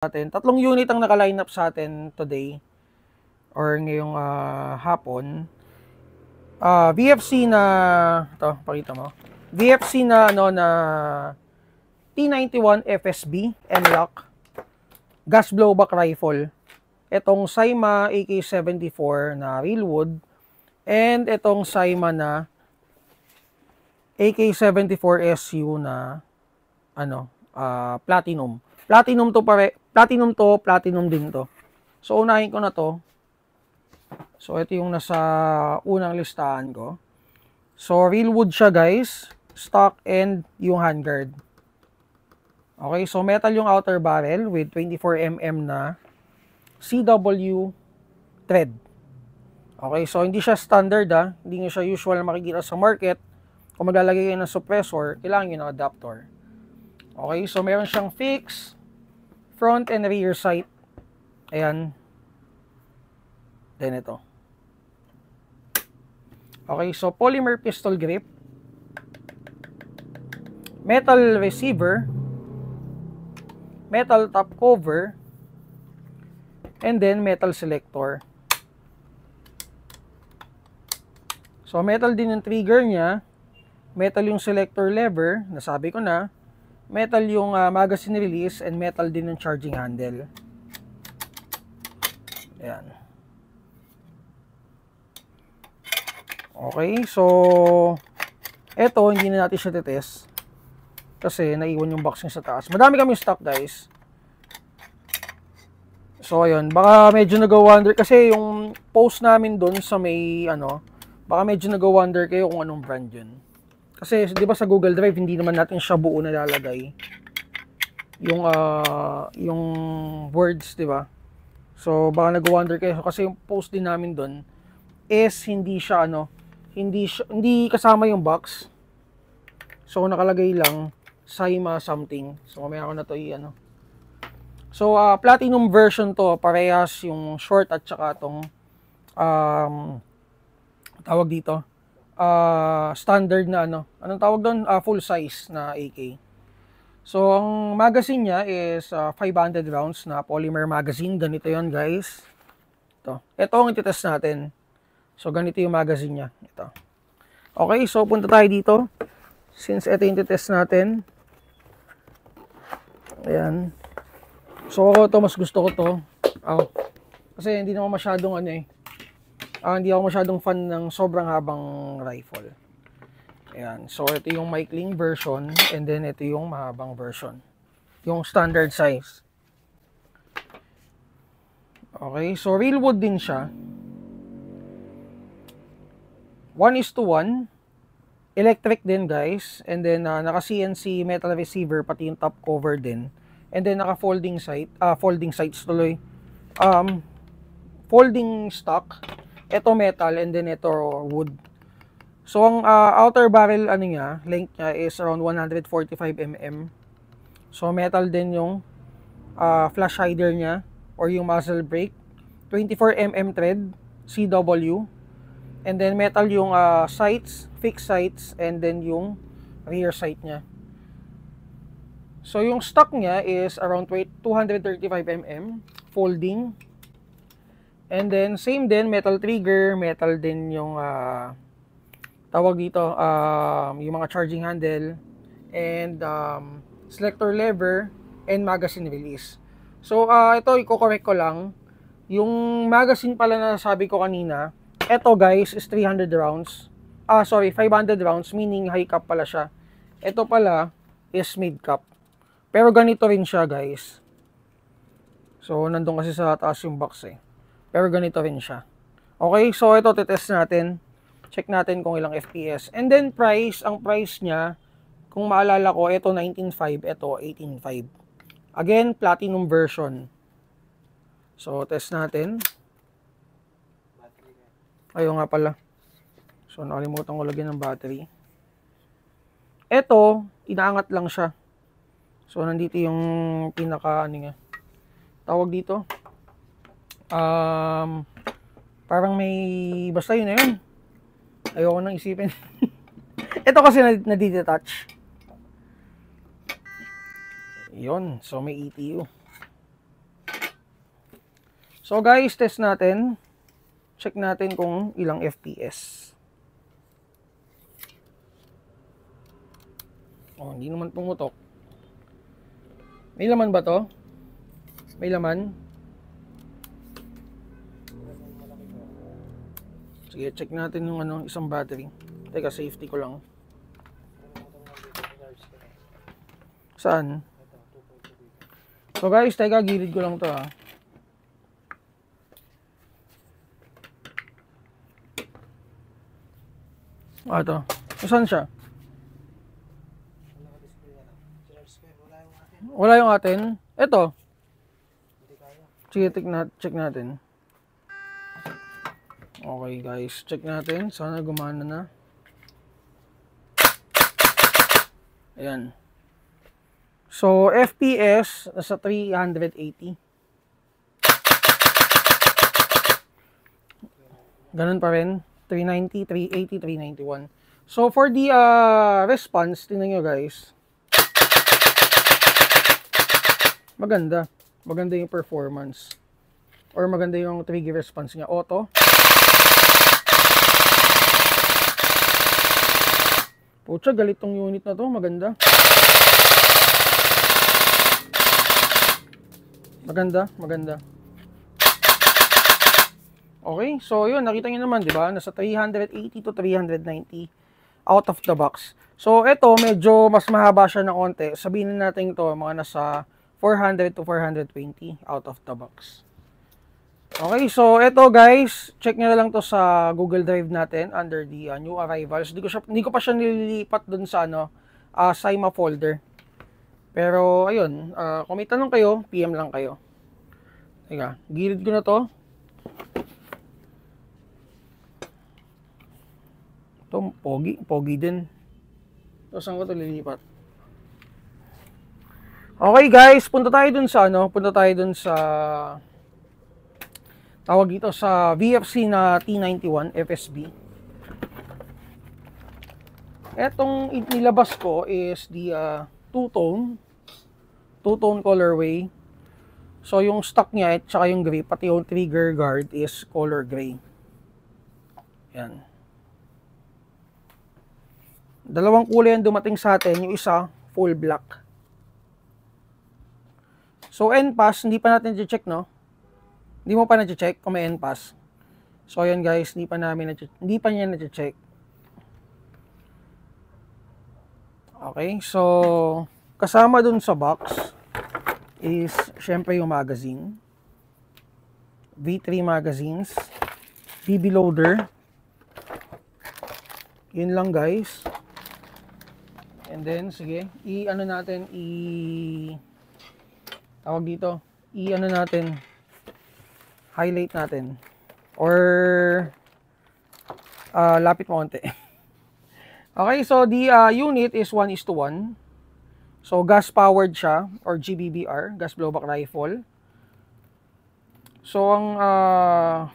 Atin. Tatlong unit ang naka-line up sa atin today or ngayong hapon. VFC na ito, pakita mo. VFC na na T91 FSB N-Lock gas blowback rifle. Itong Saima AK-74 na Realwood and itong Saima na AK-74 SU na platinum. Platinum to, platinum din to. So, unahin ko na to. So, ito yung nasa unang listahan ko. So, Realwood siya guys. Stock and yung handguard. Okay, so metal yung outer barrel with 24mm na CW thread. Okay, so hindi siya standard Hindi nyo siya usual makikita sa market. Kung maglalagay kayo ng suppressor, kailangan nyo ng adapter. Okay, so meron siyang fixed front and rear sight. Ayan. Then ito. Okay, so polymer pistol grip. Metal receiver. Metal top cover. And then metal selector. So metal din yung trigger niya. Metal yung selector lever. Nasabi ko na. Metal yung magazine release and metal din yung charging handle. Ayan. Okay, so eto hindi na natin siya titest kasi naiwan yung box niya sa taas. Madami kami stock guys. So ayun, baka medyo nag-wonder kasi yung post namin doon sa may baka medyo nag-wonder kayo kung anong brand yun. Kasi, di ba sa Google Drive, hindi naman natin siya buo nalalagay. Yung words, di ba? So, baka nag-wonder kayo. Kasi yung post din namin doon is hindi siya, hindi kasama yung box. So, nakalagay lang, Saima something. So, mamaya ko na to So, platinum version to. Parehas yung short at saka itong, tawag dito. Standard na anong tawag doon? Full size na AK. So, ang magazine niya is 500 rounds na polymer magazine. Ganito yon guys. Ito ang ititest natin. So, ganito yung magazine niya. Ito. Okay, so punta tayo dito. Since ito yung ititest natin. Ayan. So, ako to, mas gusto ko to. Kasi hindi naman masyadong hindi ako masyadong fan ng sobrang habang rifle. Ayan. So, ito yung Micling version. And then, ito yung mahabang version. Yung standard size. Okay. So, Realwood din siya. 1:1. Electric din, guys. And then, naka-CNC metal receiver, pati yung top cover din. And then, naka-folding sight. Folding sights tuloy. Folding stock. Ito metal and then ito wood. So ang outer barrel length niya is around 145mm. So metal din yung flash hider niya or yung muzzle brake. 24mm thread, CW. And then metal yung sights, fixed sights and then yung rear sight niya. So yung stock niya is around 235mm folding. And then, same din, metal trigger, metal din yung, tawag dito, yung mga charging handle, and selector lever, and magazine release. So, ito, i-correct ko lang. Yung magazine pala na sabi ko kanina, ito guys, is 300 rounds. 500 rounds, meaning high cap pala siya. Ito pala, is mid cap. Pero ganito rin siya guys. So, nandun kasi sa taas yung box Pero ganito rin siya. Okay, so ito titest natin. Check natin kung ilang FPS. And then price, ang price niya, kung maalala ko, ito 19.5, ito 18.5. Again, platinum version. So, test natin. Ayun nga pala. So, nakalimutan ko lagyan ng battery. Ito, inaangat lang siya. So, nandito yung pinaka, tawag dito. Parang may basta yun na yun. Ayoko nang isipin. Ito kasi nadidetach. Yun, so may ETU. So guys, test natin. Check natin kung ilang FPS. Oh, hindi naman pumutok. May laman ba to? May laman? Sige, check natin yung isang battery. Teka, safety ko lang. Saan? So guys, teka, gilid ko lang to ha. Ito. Saan siya? Wala yung atin. Ito. Sige, check natin. Okay guys, check natin. Sana gumana na. Ayan. So, FPS, nasa 380. Ganun pa rin. 390, 380, 391. So, for the response, tingnan nyo guys. Maganda. Maganda yung performance. Or maganda yung trigger response niya. Auto. Pucha, galit tong unit na to. Maganda. Maganda, maganda. Okay, so yun, nakita nyo naman, di ba? Nasa 380 to 390 out of the box. So, ito, medyo mas mahaba siya ng konti. Sabihin natin ito, mga nasa 400 to 420 out of the box. Okay, so ito guys, check nyo na lang to sa Google Drive natin under the new arrivals. Hindi ko pa siya nililipat dun sa SIMA folder. Pero, ayun, kung may tanong kayo, PM lang kayo. Teka, gilid ko na to. Ito, pogi din. Ito, saan ko ito lilipat? Okay guys, punta tayo dun sa tawag dito sa VFC na T91 FSB. Etong nilabas ko is the two-tone colorway. So yung stock niya at saka yung gray, pati yung trigger guard is color gray. Yan. Dalawang kulay ang dumating sa atin, yung isa full black. So NPAS, hindi pa natin i-check, no? Hindi mo pa na-check kung may NPAS. So ayan guys, hindi pa niya na-check. Okay, so kasama dun sa box is syempre yung magazine. V3 magazines, BB loader. Yun lang guys. And then sige, tawag dito, highlight natin or lapit mo konti. Okay, so the unit is 1:1. So gas powered siya or GBBR, gas blowback rifle. So ang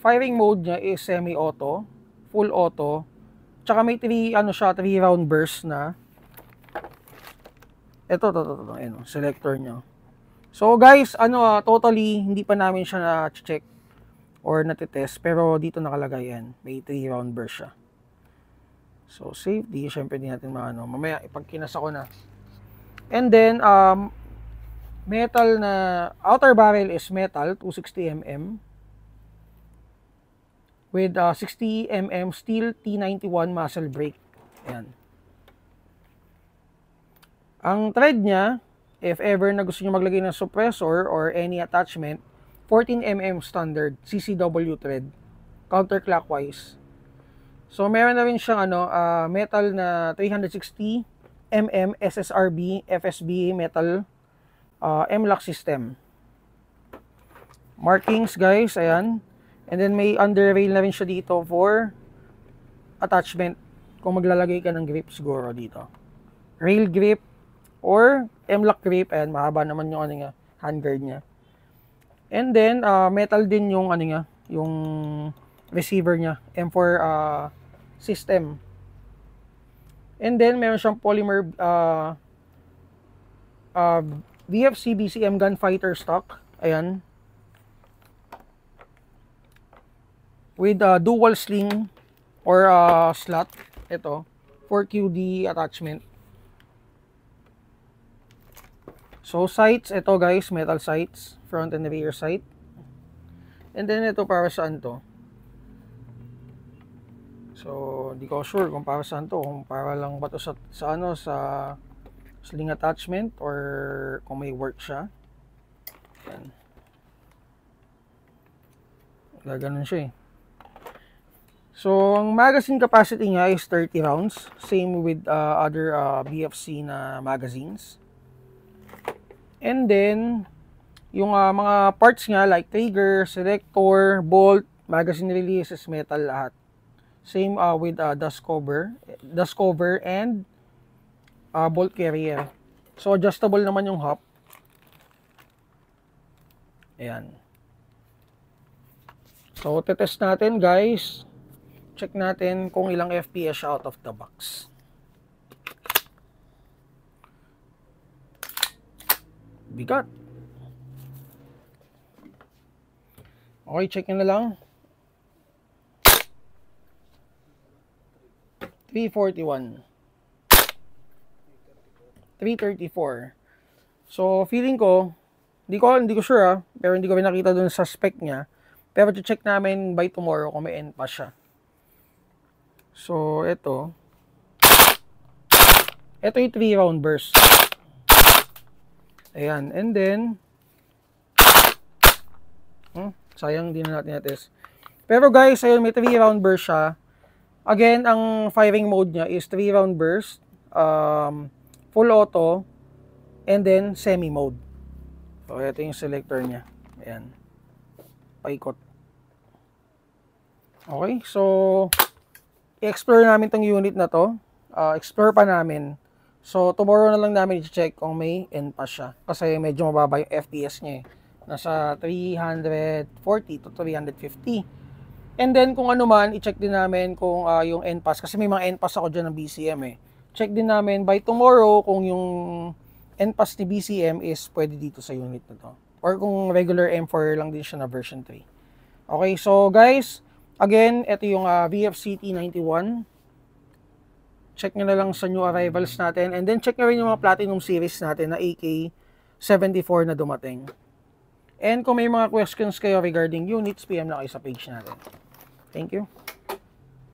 firing mode niya is semi-auto, full auto. Tsaka may 3 round burst na. Ito, selector niya. So guys, totally hindi pa namin siya na-check or natitest, pero dito nakalagay yan. May 3 round burst siya. So safety, syempre din natin mamaya ipagkinasa ko na. And then metal na outer barrel is metal 260 mm with 60 mm steel T91 muzzle brake. Ayan. Ang thread niya, if ever na gusto niyo maglagay ng suppressor or any attachment, 14 mm standard CCW thread, counterclockwise. So meron na rin siyang metal na 360 mm SSRB FSB metal M-lock system. Markings guys, ayan. And then may under rail na rin siya dito for attachment kung maglalagay ka ng grip siguro dito. Rail grip or M-lock grip, ayan, mahaba naman yung handguard niya. And then metal din yung yung receiver niya, M4 system. And then meron siyang polymer VFC BCM gunfighter stock. Ayan. with dual sling or slot. Ito, for QD attachment. So sights, ito guys, metal sights, front and rear sight. And then ito para saan to? So, hindi ko sure kung para saan to, kung para lang ba to sa ano, sa sling attachment or kung may work siya. Yan. Gaganon siya eh. So, ang magazine capacity niya is 30 rounds. Same with other BFC na magazines. And then, yung mga parts niya like trigger, selector, bolt, magazine release is metal lahat. Same with dust cover and bolt carrier. So, adjustable naman yung hop. Ayan. So, tetest natin guys. Check natin kung ilang FPS out of the box. Bigat. Okay, check nyo na lang. 341. 334. So, feeling ko, hindi ko sure pero hindi ko nakita dun sa spec niya. Pero check namin by tomorrow kung may end pa siya. So, ito yung 3 round burst. Ayan, and then sayang din natin na-test. Pero guys, ayun, may 3 round burst siya. Again, ang firing mode niya is 3 round burst, full auto, and then semi mode. So, ito yung selector niya. Ayan. Paikot. Okay, so i-explore namin tong unit na to. Explore pa namin. So, tomorrow na lang namin i-check kung may end pa siya. Kasi medyo mababa yung FPS niya eh. Nasa 340 to 350. And then, kung ano man, i-check din namin kung yung end pass. Kasi may mga end pass ako dyan ng BCM eh. Check din namin by tomorrow kung yung end pass ni BCM is pwede dito sa unit na to. Or kung regular M4 lang din siya na version 3. Okay, so guys, again, ito yung VFC T91. Check nyo na lang sa new arrivals natin. And then check nyo rin yung mga Platinum series natin na AK-74 na dumating. And kung may mga questions kayo regarding units, PM na kayo sa page natin. Thank you.